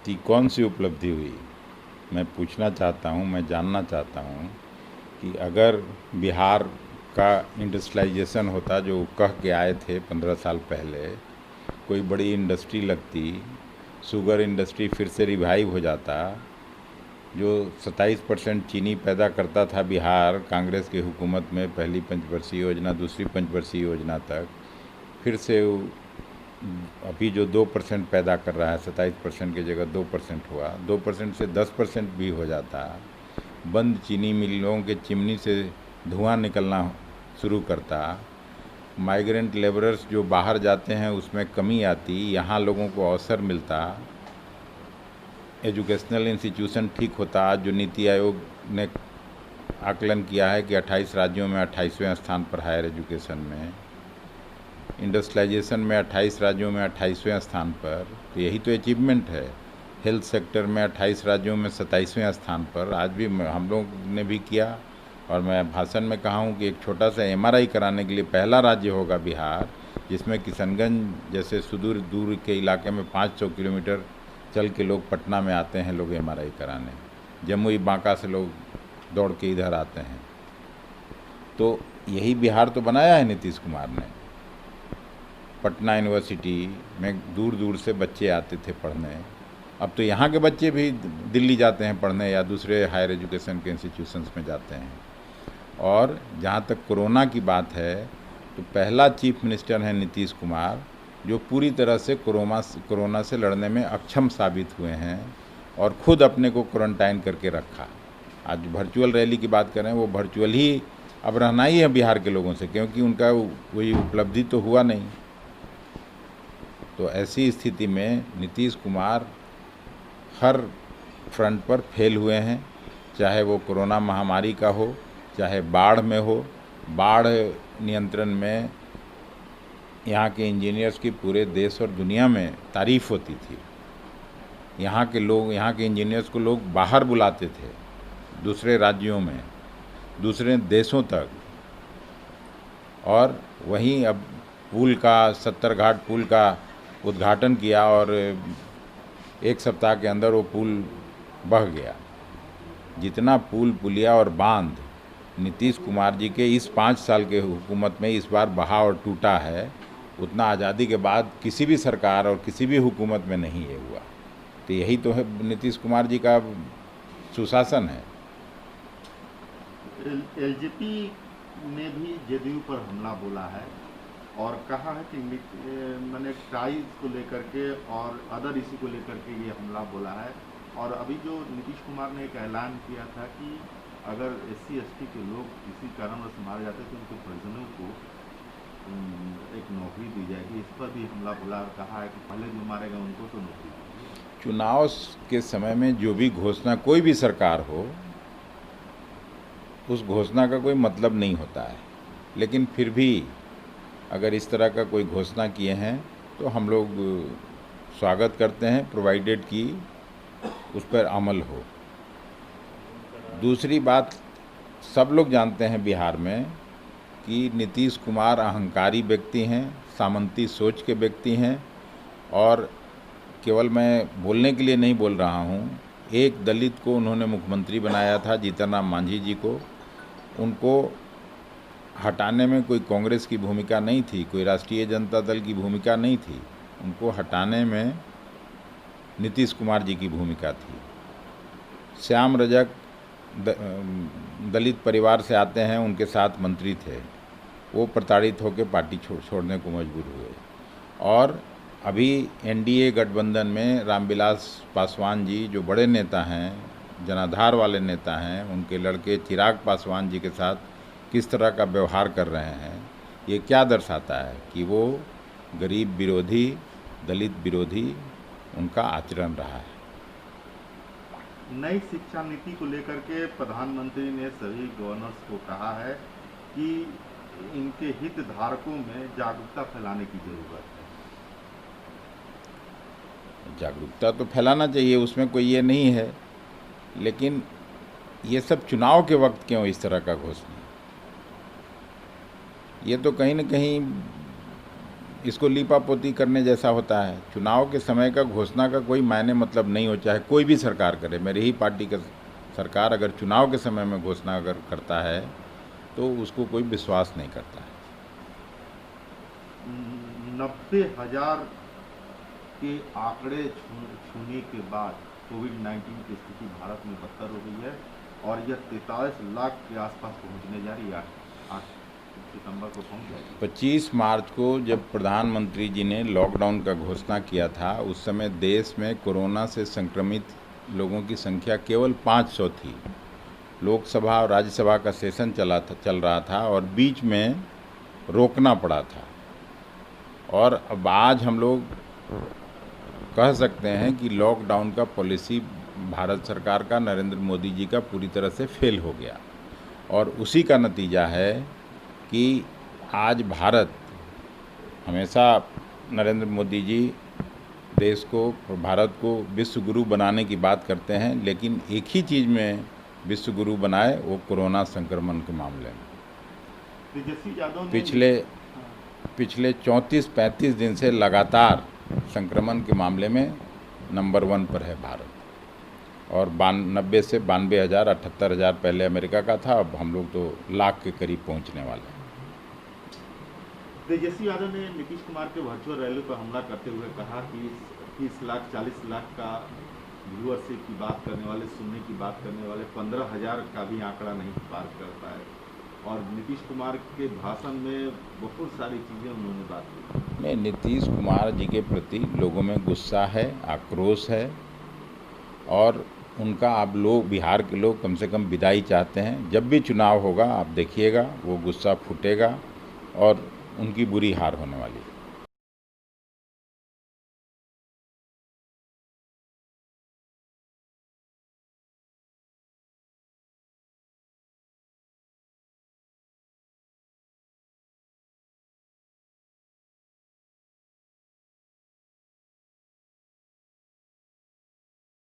की कौन सी उपलब्धि हुई? मैं पूछना चाहता हूँ, मैं जानना चाहता हूँ कि अगर बिहार का इंडस्ट्रियलाइजेशन होता जो कह के आए थे 15 साल पहले, कोई बड़ी इंडस्ट्री लगती, शुगर इंडस्ट्री फिर से रिवाइव हो जाता, जो 27% चीनी पैदा करता था बिहार कांग्रेस की हुकूमत में, पहली पंचवर्षीय योजना, दूसरी पंचवर्षीय योजना तक, फिर से अभी जो 2% पैदा कर रहा है, 27% की जगह 2% हुआ, 2% से 10% भी हो जाता, बंद चीनी मिलों के चिमनी से धुआं निकलना शुरू करता, माइग्रेंट लेबरर्स जो बाहर जाते हैं उसमें कमी आती, यहाँ लोगों को अवसर मिलता, एजुकेशनल इंस्टीट्यूशन ठीक होता। आज जो नीति आयोग ने आकलन किया है कि 28 राज्यों में 28वें स्थान पर हायर एजुकेशन में, इंडस्ट्रियलाइजेशन में 28 राज्यों में 28वें स्थान पर, तो यही तो अचीवमेंट है। हेल्थ सेक्टर में 28 राज्यों में 27वें स्थान पर, आज भी हम लोग ने भी किया। और मैं भाषण में कहा हूँ कि एक छोटा सा MRI कराने के लिए पहला राज्य होगा बिहार, जिसमें किशनगंज जैसे सुदूर दूर के इलाके में 500 किलोमीटर चल के लोग पटना में आते हैं लोग MRI कराने, जमुई बांका से लोग दौड़ के इधर आते हैं। तो यही बिहार तो बनाया है नीतीश कुमार ने। पटना यूनिवर्सिटी में दूर दूर से बच्चे आते थे पढ़ने, अब तो यहाँ के बच्चे भी दिल्ली जाते हैं पढ़ने या दूसरे हायर एजुकेशन के इंस्टीट्यूशंस में जाते हैं। और जहाँ तक कोरोना की बात है, तो पहला चीफ मिनिस्टर है नीतीश कुमार जो पूरी तरह से कोरोना से लड़ने में अक्षम साबित हुए हैं और ख़ुद अपने को क्वारंटाइन करके रखा। आज वर्चुअल रैली की बात करें, वो वर्चुअल ही अब रहना ही है बिहार के लोगों से, क्योंकि उनका कोई उपलब्धि तो हुआ नहीं। तो ऐसी स्थिति में नीतीश कुमार हर फ्रंट पर फेल हुए हैं, चाहे वो कोरोना महामारी का हो, चाहे बाढ़ में हो। बाढ़ नियंत्रण में यहाँ के इंजीनियर्स की पूरे देश और दुनिया में तारीफ़ होती थी। यहाँ के लोग, यहाँ के इंजीनियर्स को लोग बाहर बुलाते थे, दूसरे राज्यों में, दूसरे देशों तक। और वहीं अब पुल का, 70 घाट पुल का उद्घाटन किया और 1 सप्ताह के अंदर वो पुल बह गया। जितना पुल पुलिया और बांध नीतीश कुमार जी के इस 5 साल के हुकूमत में इस बार बहा और टूटा है, उतना आज़ादी के बाद किसी भी सरकार और किसी भी हुकूमत में नहीं ये हुआ। तो यही तो है नीतीश कुमार जी का सुशासन है। एलजेपी ने भी जेडीयू पर हमला बोला है और कहा है कि मैंने ट्राई को लेकर के और अदर इशू को लेकर के ये हमला बोला है। और अभी जो नीतीश कुमार ने एक ऐलान किया था कि अगर SC/ST के लोग किसी कारणवश मारे जाते तो उनके परिजनों को एक नौकरी दी जाएगी, इस पर भी हमला बोला और कहा है कि पहले जो मारेगा उनको तो नौकरी दी। चुनाव के समय में जो भी घोषणा कोई भी सरकार हो, उस घोषणा का कोई मतलब नहीं होता है, लेकिन फिर भी अगर इस तरह का कोई घोषणा किए हैं तो हम लोग स्वागत करते हैं, प्रोवाइडेड कि उस पर अमल हो। दूसरी बात, सब लोग जानते हैं बिहार में कि नीतीश कुमार अहंकारी व्यक्ति हैं, सामंती सोच के व्यक्ति हैं। और केवल मैं बोलने के लिए नहीं बोल रहा हूँ, एक दलित को उन्होंने मुख्यमंत्री बनाया था, जीतन राम मांझी जी को। उनको हटाने में कोई कांग्रेस की भूमिका नहीं थी, कोई राष्ट्रीय जनता दल की भूमिका नहीं थी, उनको हटाने में नीतीश कुमार जी की भूमिका थी। श्याम रजक दलित परिवार से आते हैं, उनके साथ मंत्री थे, वो प्रताड़ित होकर पार्टी छोड़ने को मजबूर हुए। और अभी NDA गठबंधन में रामविलास पासवान जी जो बड़े नेता हैं, जनाधार वाले नेता हैं, उनके लड़के चिराग पासवान जी के साथ किस तरह का व्यवहार कर रहे हैं, ये क्या दर्शाता है कि वो गरीब विरोधी, दलित विरोधी उनका आचरण रहा है। नई शिक्षा नीति को लेकर के प्रधानमंत्री ने सभी गवर्नर्स को कहा है कि इनके हितधारकों में जागरूकता फैलाने की जरूरत है। जागरूकता तो फैलाना चाहिए, उसमें कोई ये नहीं है, लेकिन ये सब चुनाव के वक्त क्यों इस तरह का घोषणा? ये तो कहीं न कहीं इसको लीपापोती करने जैसा होता है। चुनाव के समय का घोषणा का कोई मायने मतलब नहीं हो, चाहे कोई भी सरकार करे। मेरी ही पार्टी का सरकार अगर चुनाव के समय में घोषणा अगर करता है तो उसको कोई विश्वास नहीं करता है। 90,000 के आंकड़े छूने के बाद कोविड-19 की स्थिति भारत में बदतर हो गई है और यह 43 लाख के आसपास पहुंचने जा रही है। 8 सितंबर को पहुंच जाएगी। 25 मार्च को जब प्रधानमंत्री जी ने लॉकडाउन का घोषणा किया था, उस समय देश में कोरोना से संक्रमित लोगों की संख्या केवल 500 थी। लोकसभा और राज्यसभा का सेशन चल रहा था और बीच में रोकना पड़ा था। और अब आज हम लोग कह सकते हैं कि लॉकडाउन का पॉलिसी भारत सरकार का, नरेंद्र मोदी जी का पूरी तरह से फेल हो गया। और उसी का नतीजा है कि आज भारत, हमेशा नरेंद्र मोदी जी देश को, भारत को विश्व गुरु बनाने की बात करते हैं, लेकिन एक ही चीज़ में विश्व गुरु बनाए, वो कोरोना संक्रमण के मामले में। तेजस्वी यादव ने पिछले 34-35 दिन से लगातार संक्रमण के मामले में नंबर 1 पर है भारत। और 90 से 92,000, 78,000 पहले अमेरिका का था, अब हम लोग तो लाख के करीब पहुंचने वाले हैं। तेजस्वी यादव ने नीतीश कुमार के वर्चुअल रैली पर हमला करते हुए कहा कि 30 लाख 40 लाख का व्यूअरशिप की बात करने वाले, सुनने की बात करने वाले 15,000 का भी आंकड़ा नहीं पार करता है। और नीतीश कुमार के भाषण में बहुत सारी चीज़ें उन्होंने बात की। नहीं, नीतीश कुमार जी के प्रति लोगों में गुस्सा है, आक्रोश है, और उनका आप लोग, बिहार के लोग कम से कम विदाई चाहते हैं। जब भी चुनाव होगा आप देखिएगा वो गुस्सा फूटेगा और उनकी बुरी हार होने वाली है।